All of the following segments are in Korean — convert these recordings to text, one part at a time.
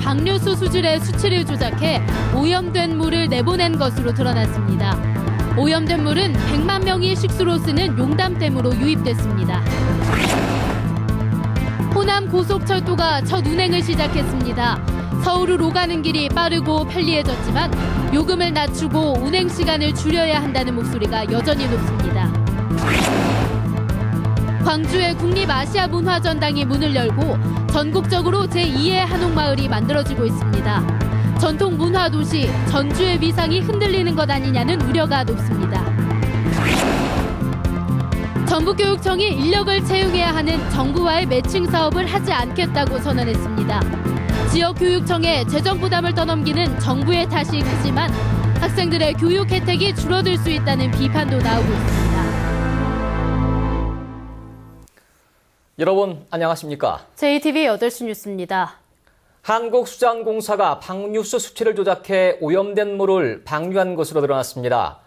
방류수 수질의 수치를 조작해 오염된 물을 내보낸 것으로 드러났습니다. 오염된 물은 100만 명이 식수로 쓰는 용담댐으로 유입됐습니다. 호남 고속철도가 첫 운행을 시작했습니다. 서울을 오가는 길이 빠르고 편리해졌지만 요금을 낮추고 운행 시간을 줄여야 한다는 목소리가 여전히 높습니다. 광주의 국립아시아문화전당이 문을 열고 전국적으로 제2의 한옥마을이 만들어지고 있습니다. 전통 문화도시 전주의 위상이 흔들리는 것 아니냐는 우려가 높습니다. 전북교육청이 인력을 채용해야 하는 정부와의 매칭 사업을 하지 않겠다고 선언했습니다. 지역교육청에 재정 부담을 떠넘기는 정부의 탓이 크지만 학생들의 교육 혜택이 줄어들 수 있다는 비판도 나오고 있습니다. 여러분 안녕하십니까? JTV 8시 뉴스입니다. 한국수자원공사가 방류수 수치를 조작해 오염된 물을 방류한 것으로 드러났습니다.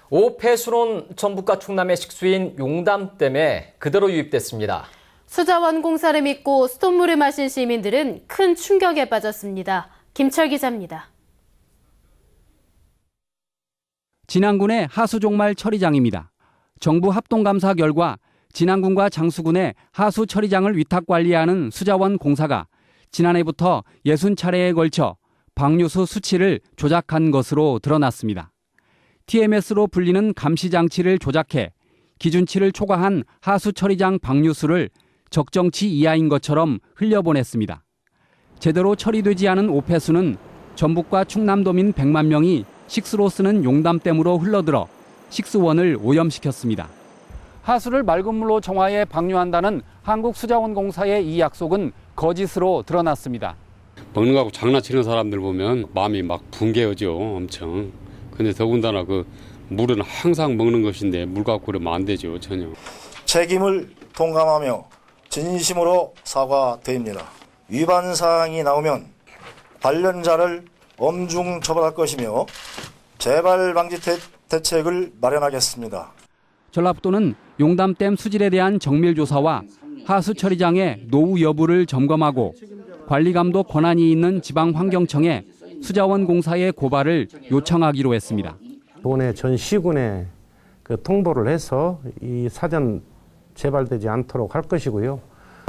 오폐수론 전북과 충남의 식수인 용담댐에 그대로 유입됐습니다. 수자원공사를 믿고 수돗물을 마신 시민들은 큰 충격에 빠졌습니다. 김철 기자입니다. 진안군의 하수종말 처리장입니다. 정부 합동감사 결과 진안군과 장수군의 하수 처리장을 위탁 관리하는 수자원공사가 지난해부터 60차례에 걸쳐 방류수 수치를 조작한 것으로 드러났습니다. TMS로 불리는 감시장치를 조작해 기준치를 초과한 하수 처리장 방류수를 적정치 이하인 것처럼 흘려보냈습니다. 제대로 처리되지 않은 오폐수는 전북과 충남도민 100만 명이 식수로 쓰는 용담댐으로 흘러들어 식수원을 오염시켰습니다. 하수를 맑은 물로 정화해 방류한다는 한국수자원공사의 이 약속은 거짓으로 드러났습니다. 먹는 거하고 장난치는 사람들 보면 마음이 막 붕괴하죠, 엄청. 근데 더군다나 그 물은 항상 먹는 것인데 물 갖고 그러면 안 되죠, 전혀. 책임을 동감하며 진심으로 사과드립니다. 위반 사항이 나오면 관련자를 엄중 처벌할 것이며 재발 방지 대책을 마련하겠습니다. 전라북도는 용담댐 수질에 대한 정밀조사와 하수 처리장의 노후 여부를 점검하고 관리감독 권한이 있는 지방환경청에 수자원공사의 고발을 요청하기로 했습니다. 이번에 전 시군에 통보를 해서 이 사전 재발되지 않도록 할 것이고요.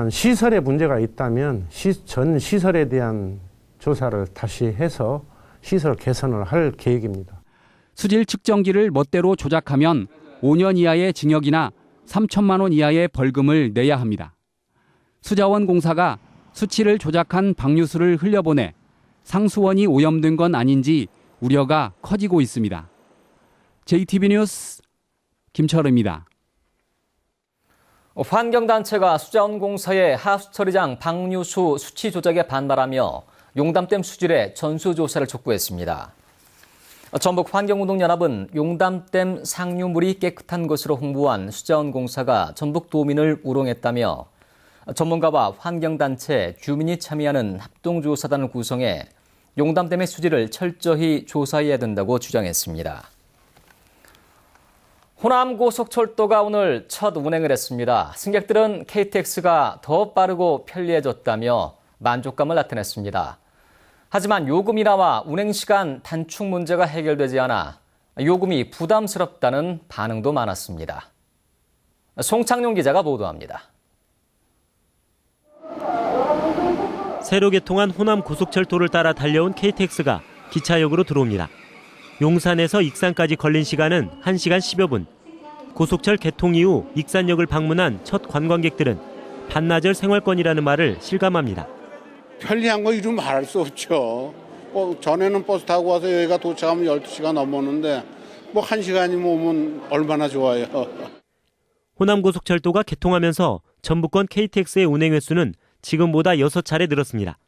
시설에 문제가 있다면 전 시설에 대한 조사를 다시 해서 시설 개선을 할 계획입니다. 수질 측정기를 멋대로 조작하면 5년 이하의 징역이나 3천만 원 이하의 벌금을 내야 합니다. 수자원공사가 수치를 조작한 방류수를 흘려보내 상수원이 오염된 건 아닌지 우려가 커지고 있습니다. JTB 뉴스 김철우입니다. 환경단체가 수자원공사의 하수처리장 방류수 수치 조작에 반발하며 용담댐 수질의 전수조사를 촉구했습니다. 전북환경운동연합은 용담댐 상류물이 깨끗한 것으로 홍보한 수자원공사가 전북도민을 우롱했다며 전문가와 환경단체, 주민이 참여하는 합동조사단을 구성해 용담댐의 수질을 철저히 조사해야 된다고 주장했습니다. 호남고속철도가 오늘 첫 운행을 했습니다. 승객들은 KTX가 더 빠르고 편리해졌다며 만족감을 나타냈습니다. 하지만 요금 인하와 운행시간 단축 문제가 해결되지 않아 요금이 부담스럽다는 반응도 많았습니다. 송창용 기자가 보도합니다. 새로 개통한 호남 고속철도를 따라 달려온 KTX가 기차역으로 들어옵니다. 용산에서 익산까지 걸린 시간은 1시간 10여 분. 고속철 개통 이후 익산역을 방문한 첫 관광객들은 반나절 생활권이라는 말을 실감합니다. 편리한 거 이루 말할 수 없죠. 전에는 버스 타고 와서 여기가 도착하면 12시간 넘었는데 1시간이면 오면 얼마나 좋아요. 호남고속철도가 개통하면서 전북권 KTX의 운행 횟수는 지금보다 6차례 늘었습니다.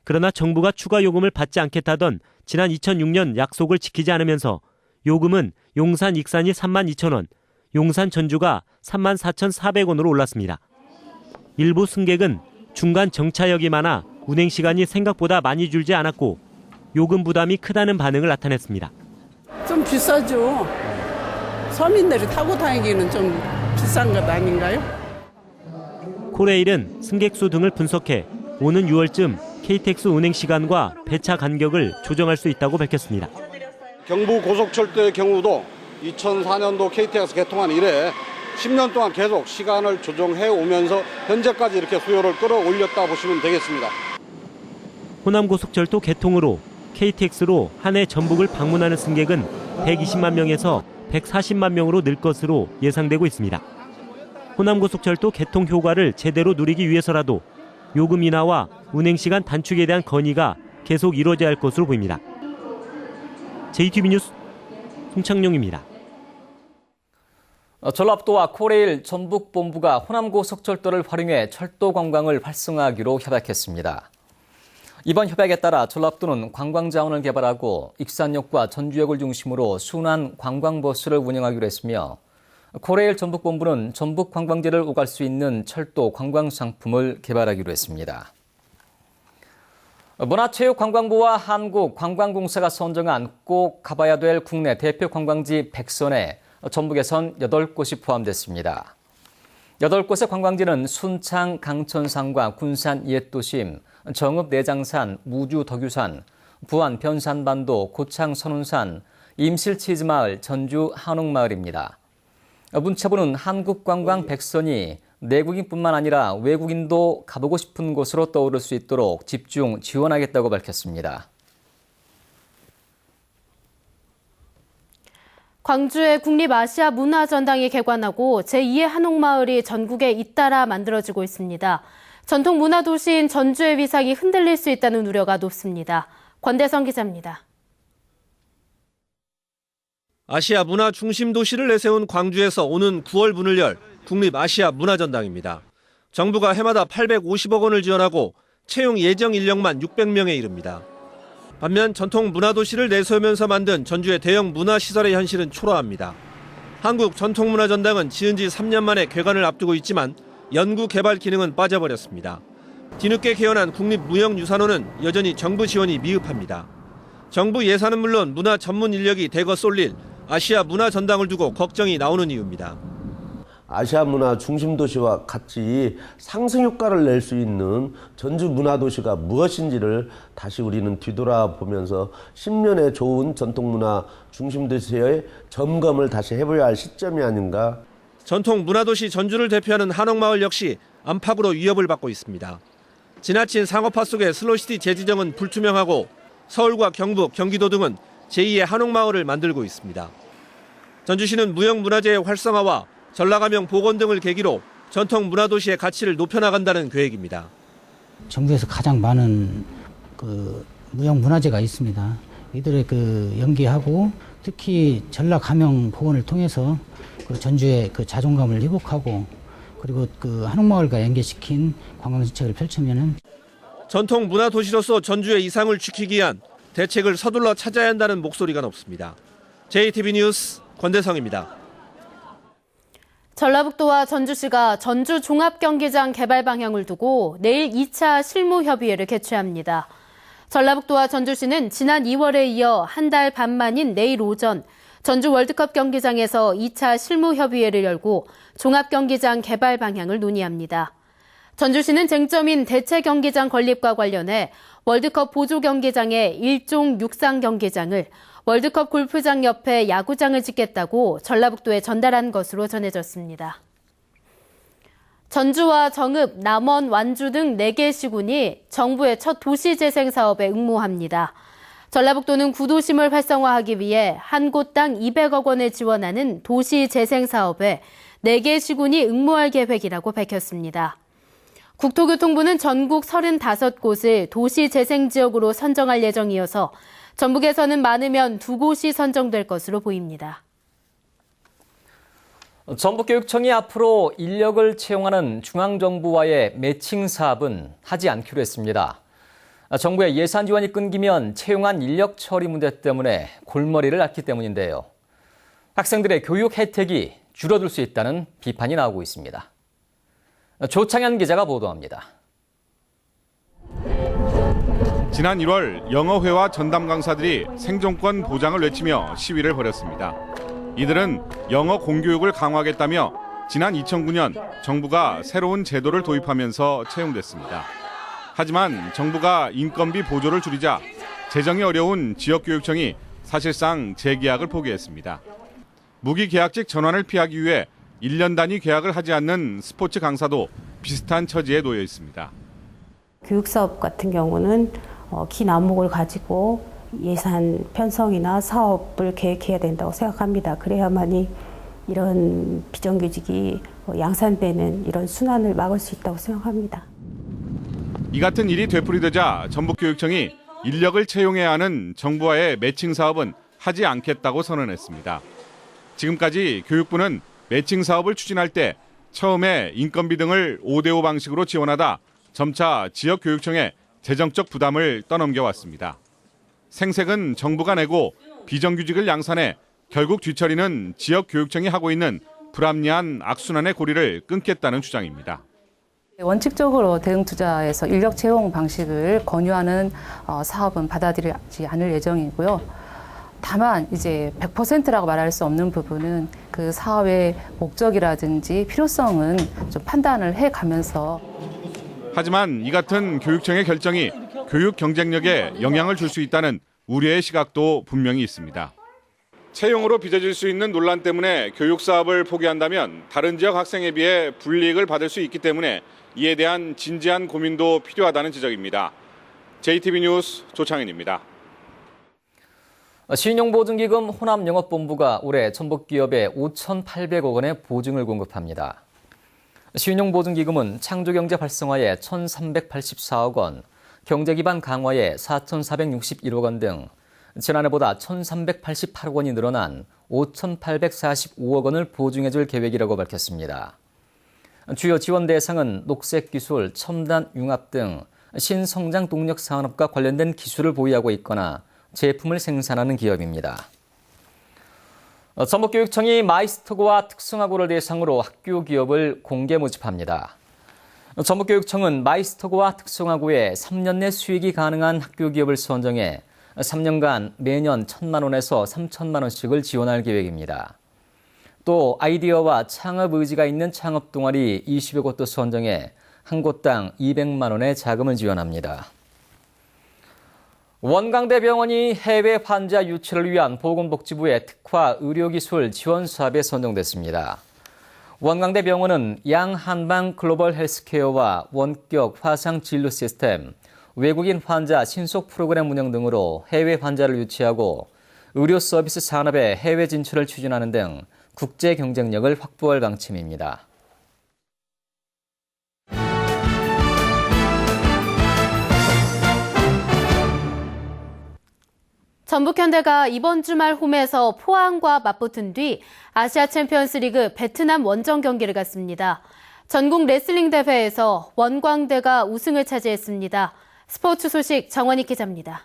그러나 정부가 추가 요금을 받지 않겠다던 지난 2006년 약속을 지키지 않으면서 요금은 용산 익산이 32,000원, 용산 전주가 34,400원으로 올랐습니다. 일부 승객은 중간 정차역이 많아 운행 시간이 생각보다 많이 줄지 않았고 요금 부담이 크다는 반응을 나타냈습니다. 좀 비싸죠. 서민들이 타고 다니기는 좀 비싼 것 아닌가요? 코레일은 승객 수 등을 분석해 오는 6월쯤 KTX 운행 시간과 배차 간격을 조정할 수 있다고 밝혔습니다. 경부 고속철도의 경우도 2004년도 KTX 개통한 이래 10년 동안 계속 시간을 조정해 오면서 현재까지 이렇게 수요를 끌어올렸다 보시면 되겠습니다. 호남고속철도 개통으로 KTX로 한 해 전북을 방문하는 승객은 120만 명에서 140만 명으로 늘 것으로 예상되고 있습니다. 호남고속철도 개통 효과를 제대로 누리기 위해서라도 요금 인하와 운행시간 단축에 대한 건의가 계속 이루어져야 할 것으로 보입니다. JTBC 뉴스 송창용입니다. 전라북도와 코레일 전북본부가 호남고속철도를 활용해 철도 관광을 활성화하기로 협약했습니다. 이번 협약에 따라 전라북도는 관광 자원을 개발하고 익산역과 전주역을 중심으로 순환 관광버스를 운영하기로 했으며 코레일 전북본부는 전북 관광지를 오갈 수 있는 철도 관광 상품을 개발하기로 했습니다. 문화체육관광부와 한국관광공사가 선정한 꼭 가봐야 될 국내 대표 관광지 100선에 전북에선 8곳이 포함됐습니다. 8곳의 관광지는 순창 강천산과 군산 옛도심, 정읍 내장산, 무주 덕유산, 부안 변산반도, 고창 선운산, 임실 치즈마을, 전주 한옥마을입니다. 문체부는 한국관광 100선이 내국인뿐만 아니라 외국인도 가보고 싶은 곳으로 떠오를 수 있도록 집중 지원하겠다고 밝혔습니다. 광주의 국립아시아 문화전당이 개관하고 제2의 한옥마을이 전국에 잇따라 만들어지고 있습니다. 전통 문화도시인 전주의 위상이 흔들릴 수 있다는 우려가 높습니다. 권대성 기자입니다. 아시아 문화 중심 도시를 내세운 광주에서 오는 9월 문을 열 국립아시아 문화전당입니다. 정부가 해마다 850억 원을 지원하고 채용 예정 인력만 600명에 이릅니다. 반면 전통 문화도시를 내세우면서 만든 전주의 대형 문화시설의 현실은 초라합니다. 한국전통문화전당은 지은 지 3년 만에 개관을 앞두고 있지만 연구 개발 기능은 빠져버렸습니다. 뒤늦게 개원한 국립무형유산원은 여전히 정부 지원이 미흡합니다. 정부 예산은 물론 문화 전문 인력이 대거 쏠릴 아시아 문화전당을 두고 걱정이 나오는 이유입니다. 아시아 문화 중심 도시와 같이 상승 효과를 낼 수 있는 전주 문화도시가 무엇인지를 다시 우리는 뒤돌아보면서 10년의 좋은 전통문화 중심 도시의 점검을 다시 해봐야 할 시점이 아닌가. 전통 문화도시 전주를 대표하는 한옥마을 역시 안팎으로 위협을 받고 있습니다. 지나친 상업화 속의 슬로시티 재지정은 불투명하고 서울과 경북, 경기도 등은 제2의 한옥마을을 만들고 있습니다. 전주시는 무형문화재의 활성화와 전라가명 복원 등을 계기로 전통 문화도시의 가치를 높여나간다는 계획입니다. 정부에서 가장 많은 무형문화재가 있습니다. 이들의 연계하고 특히 전라가명 복원을 통해서 전주의 자존감을 회복하고 그리고 한옥마을과 연계시킨 관광정책을 펼치면은 전통 문화도시로서 전주의 이상을 지키기 위한 대책을 서둘러 찾아야 한다는 목소리가 높습니다. JTBC 뉴스 권대성입니다. 전라북도와 전주시가 전주 종합경기장 개발 방향을 두고 내일 2차 실무협의회를 개최합니다. 전라북도와 전주시는 지난 2월에 이어 한 달 반 만인 내일 오전 전주 월드컵 경기장에서 2차 실무협의회를 열고 종합경기장 개발 방향을 논의합니다. 전주시는 쟁점인 대체경기장 건립과 관련해 월드컵 보조경기장에 일종 육상경기장을 월드컵 골프장 옆에 야구장을 짓겠다고 전라북도에 전달한 것으로 전해졌습니다. 전주와 정읍, 남원, 완주 등 4개 시군이 정부의 첫 도시재생 사업에 응모합니다. 전라북도는 구도심을 활성화하기 위해 한 곳당 200억 원을 지원하는 도시재생 사업에 4개 시군이 응모할 계획이라고 밝혔습니다. 국토교통부는 전국 35곳을 도시재생지역으로 선정할 예정이어서 전북에서는 많으면 2곳이 선정될 것으로 보입니다. 전북교육청이 앞으로 인력을 채용하는 중앙정부와의 매칭 사업은 하지 않기로 했습니다. 정부의 예산 지원이 끊기면 채용한 인력 처리 문제 때문에 골머리를 앓기 때문인데요. 학생들의 교육 혜택이 줄어들 수 있다는 비판이 나오고 있습니다. 조창현 기자가 보도합니다. 지난 1월 영어회화 전담 강사들이 생존권 보장을 외치며 시위를 벌였습니다. 이들은 영어 공교육을 강화하겠다며 지난 2009년 정부가 새로운 제도를 도입하면서 채용됐습니다. 하지만 정부가 인건비 보조를 줄이자 재정이 어려운 지역교육청이 사실상 재계약을 포기했습니다. 무기계약직 전환을 피하기 위해 1년 단위 계약을 하지 않는 스포츠 강사도 비슷한 처지에 놓여 있습니다. 교육사업 같은 경우는 긴 안목을 가지고 예산 편성이나 사업을 계획해야 된다고 생각합니다. 그래야만이 이런 비정규직이 양산되는 이런 순환을 막을 수 있다고 생각합니다. 이 같은 일이 되풀이되자 전북교육청이 인력을 채용해야 하는 정부와의 매칭 사업은 하지 않겠다고 선언했습니다. 지금까지 교육부는 매칭 사업을 추진할 때 처음에 인건비 등을 5대5 방식으로 지원하다 점차 지역교육청에 재정적 부담을 떠넘겨 왔습니다. 생색은 정부가 내고 비정규직을 양산해 결국 뒤처리는 지역교육청이 하고 있는 불합리한 악순환의 고리를 끊겠다는 주장입니다. 원칙적으로 대응투자에서 인력 채용 방식을 권유하는 사업은 받아들이지 않을 예정이고요. 다만 이제 100%라고 말할 수 없는 부분은 그 사업의 목적이라든지 필요성은 좀 판단을 해가면서. 하지만 이 같은 교육청의 결정이 교육 경쟁력에 영향을 줄 수 있다는 우려의 시각도 분명히 있습니다. 채용으로 빚어질 수 있는 논란 때문에 교육 사업을 포기한다면 다른 지역 학생에 비해 불이익을 받을 수 있기 때문에 이에 대한 진지한 고민도 필요하다는 지적입니다. JTB 뉴스 조창현입니다. 신용보증기금 호남영업본부가 올해 전북기업에 5,800억 원의 보증을 공급합니다. 신용보증기금은 창조경제 활성화에 1,384억 원, 경제기반 강화에 4,461억 원 등 지난해보다 1,388억 원이 늘어난 5,845억 원을 보증해줄 계획이라고 밝혔습니다. 주요 지원 대상은 녹색기술, 첨단 융합 등 신성장 동력 산업과 관련된 기술을 보유하고 있거나 제품을 생산하는 기업입니다. 전북교육청이 마이스터고와 특성화고를 대상으로 학교 기업을 공개 모집합니다. 전북교육청은 마이스터고와 특성화고에 3년 내 수익이 가능한 학교 기업을 선정해 3년간 매년 1,000만 원에서 3,000만 원씩을 지원할 계획입니다. 또 아이디어와 창업 의지가 있는 창업 동아리 20여 곳도 선정해 한 곳당 200만 원의 자금을 지원합니다. 원광대병원이 해외 환자 유치를 위한 보건복지부의 특화 의료기술 지원 사업에 선정됐습니다. 원광대병원은 양한방 글로벌 헬스케어와 원격 화상 진료 시스템, 외국인 환자 신속 프로그램 운영 등으로 해외 환자를 유치하고 의료 서비스 산업의 해외 진출을 추진하는 등 국제 경쟁력을 확보할 방침입니다. 전북현대가 이번 주말 홈에서 포항과 맞붙은 뒤 아시아 챔피언스 리그 베트남 원정 경기를 갔습니다. 전국 레슬링 대회에서 원광대가 우승을 차지했습니다. 스포츠 소식 정원익 기자입니다.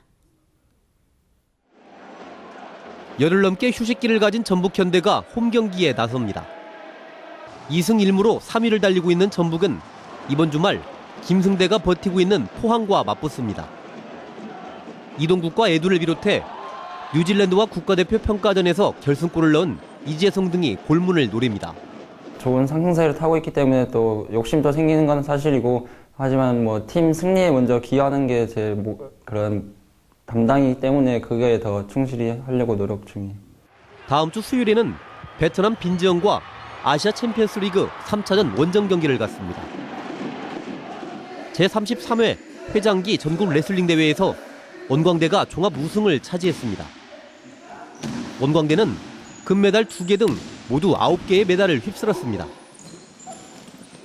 열흘 넘게 휴식기를 가진 전북현대가 홈 경기에 나섭니다. 2승 1무로 3위를 달리고 있는 전북은 이번 주말 김승대가 버티고 있는 포항과 맞붙습니다. 이동국과 에두를 비롯해 뉴질랜드와 국가대표 평가전에서 결승골을 넣은 이재성 등이 골문을 노립니다. 좋은 상승세를 타고 있기 때문에 또 욕심도 생기는 건 사실이고, 하지만 뭐 팀 승리에 먼저 기여하는 게 제 그런 담당이기 때문에 그게 더 충실히 하려고 노력 중이에요. 다음 주 수요일에는 베트남 빈지언과 아시아 챔피언스 리그 3차전 원정 경기를 갖습니다. 제33회 회장기 전국 레슬링 대회에서 원광대가 종합 우승을 차지했습니다. 원광대는 금메달 2개 등 모두 9개의 메달을 휩쓸었습니다.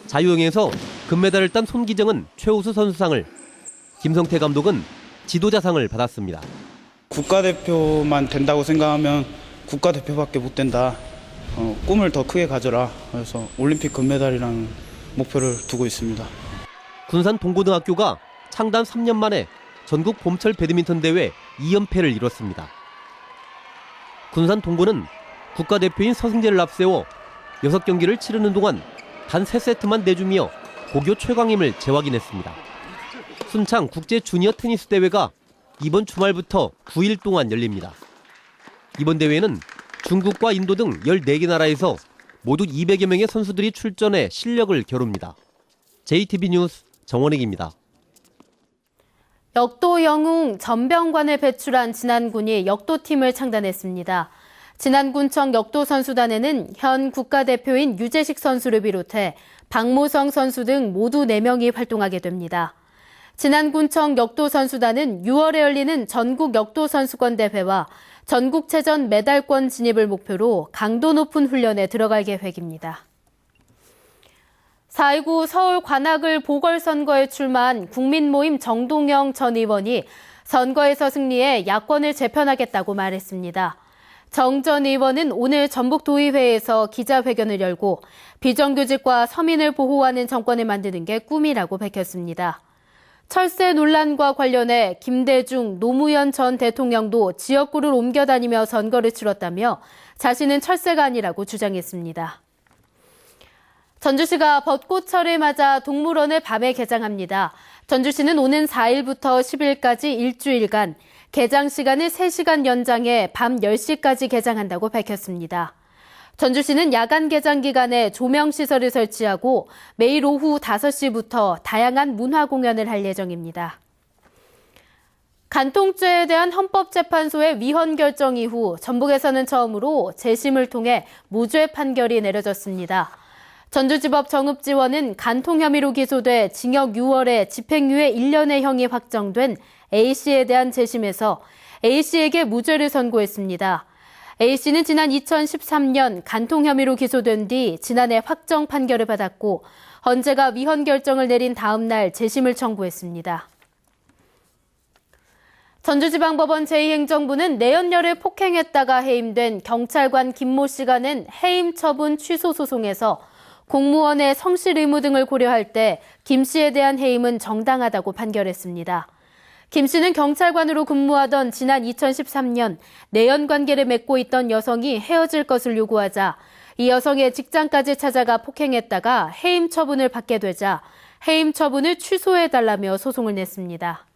자유형에서 금메달을 딴 손기정은 최우수 선수상을, 김성태 감독은 지도자상을 받았습니다. 국가대표만 된다고 생각하면 국가대표밖에 못 된다. 꿈을 더 크게 가져라. 그래서 올림픽 금메달이라는 목표를 두고 있습니다. 군산 동고등학교가 창단 3년 만에 전국 봄철 배드민턴 대회 2연패를 이뤘습니다. 군산 동고는 국가대표인 서승재를 앞세워 6경기를 치르는 동안 단 3세트만 내주며 고교 최강임을 재확인했습니다. 순창 국제 주니어 테니스 대회가 이번 주말부터 9일 동안 열립니다. 이번 대회는 중국과 인도 등 14개 나라에서 모두 200여 명의 선수들이 출전해 실력을 겨룹니다. JTB 뉴스 정원익입니다. 역도 영웅 전병관을 배출한 진안군이 역도팀을 창단했습니다. 진안군청 역도선수단에는 현 국가대표인 유재식 선수를 비롯해 박모성 선수 등 모두 4명이 활동하게 됩니다. 진안군청 역도선수단은 6월에 열리는 전국 역도선수권 대회와 전국체전 메달권 진입을 목표로 강도 높은 훈련에 들어갈 계획입니다. 4.19 서울 관악을 보궐선거에 출마한 국민모임 정동영 전 의원이 선거에서 승리해 야권을 재편하겠다고 말했습니다. 정 전 의원은 오늘 전북도의회에서 기자회견을 열고 비정규직과 서민을 보호하는 정권을 만드는 게 꿈이라고 밝혔습니다. 철새 논란과 관련해 김대중, 노무현 전 대통령도 지역구를 옮겨다니며 선거를 치렀다며 자신은 철새가 아니라고 주장했습니다. 전주시가 벚꽃철을 맞아 동물원을 밤에 개장합니다. 전주시는 오는 4일부터 10일까지 일주일간 개장 시간을 3시간 연장해 밤 10시까지 개장한다고 밝혔습니다. 전주시는 야간 개장 기간에 조명시설을 설치하고 매일 오후 5시부터 다양한 문화 공연을 할 예정입니다. 간통죄에 대한 헌법재판소의 위헌 결정 이후 전북에서는 처음으로 재심을 통해 무죄 판결이 내려졌습니다. 전주지법 정읍지원은 간통 혐의로 기소돼 징역 6월에 집행유예 1년의 형이 확정된 A씨에 대한 재심에서 A씨에게 무죄를 선고했습니다. A씨는 지난 2013년 간통 혐의로 기소된 뒤 지난해 확정 판결을 받았고 헌재가 위헌 결정을 내린 다음 날 재심을 청구했습니다. 전주지방법원 제2행정부는 내연녀를 폭행했다가 해임된 경찰관 김모 씨가 낸 해임 처분 취소 소송에서 공무원의 성실 의무 등을 고려할 때 김 씨에 대한 해임은 정당하다고 판결했습니다. 김 씨는 경찰관으로 근무하던 지난 2013년 내연 관계를 맺고 있던 여성이 헤어질 것을 요구하자 이 여성의 직장까지 찾아가 폭행했다가 해임 처분을 받게 되자 해임 처분을 취소해달라며 소송을 냈습니다.